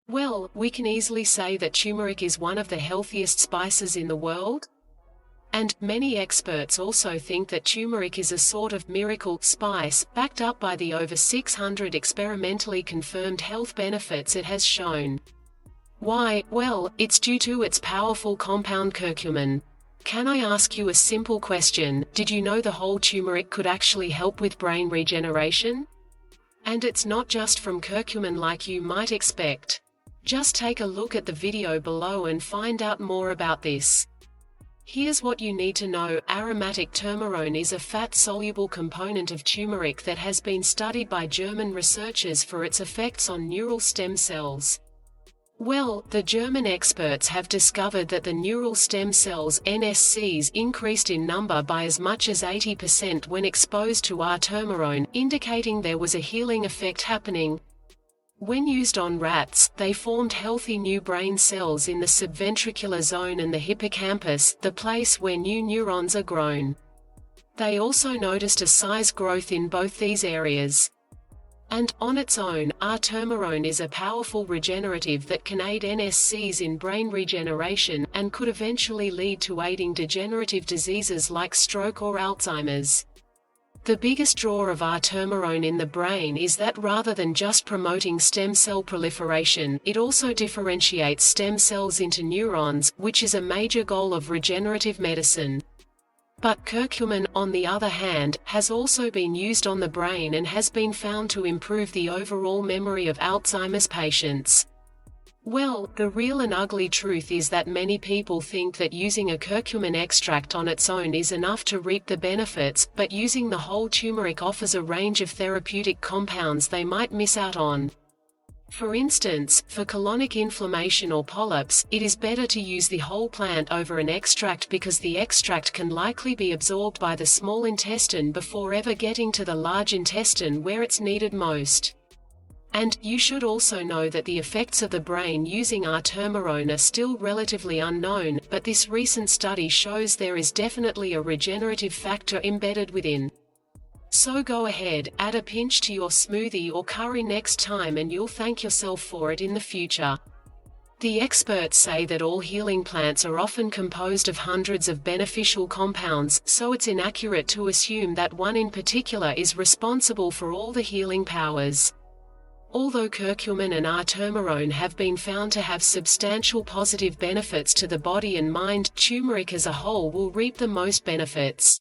Well, we can easily say that turmeric is one of the healthiest spices in the world. And many experts also think that turmeric is a sort of miracle spice, backed up by the over 600 experimentally confirmed health benefits it has shown. Why? Well, it's due to its powerful compound curcumin. Can I ask you a simple question? Did you know the whole turmeric could actually help with brain regeneration? And it's not just from curcumin like you might expect. Just take a look at the video below and find out more about this. Here's what you need to know. Aromatic turmerone is a fat-soluble component of turmeric that has been studied by German researchers for its effects on neural stem cells. Well, the German experts have discovered that the neural stem cells (NSCs) increased in number by as much as 80% when exposed to turmerone, indicating there was a healing effect happening. When used on rats, they formed healthy new brain cells in the subventricular zone and the hippocampus, the place where new neurons are grown. They also noticed a size growth in both these areas. And, on its own, turmerone is a powerful regenerative that can aid NSCs in brain regeneration, and could eventually lead to aiding degenerative diseases like stroke or Alzheimer's. The biggest draw of turmerone in the brain is that rather than just promoting stem cell proliferation, it also differentiates stem cells into neurons, which is a major goal of regenerative medicine. But curcumin, on the other hand, has also been used on the brain and has been found to improve the overall memory of Alzheimer's patients. Well, the real and ugly truth is that many people think that using a curcumin extract on its own is enough to reap the benefits, but using the whole turmeric offers a range of therapeutic compounds they might miss out on. For instance, for colonic inflammation or polyps, it is better to use the whole plant over an extract because the extract can likely be absorbed by the small intestine before ever getting to the large intestine where it's needed most. And, you should also know that the effects of the brain using turmerone are still relatively unknown, but this recent study shows there is definitely a regenerative factor embedded within. So go ahead, add a pinch to your smoothie or curry next time and you'll thank yourself for it in the future. The experts say that all healing plants are often composed of hundreds of beneficial compounds, so it's inaccurate to assume that one in particular is responsible for all the healing powers. Although curcumin and turmerone have been found to have substantial positive benefits to the body and mind, turmeric as a whole will reap the most benefits.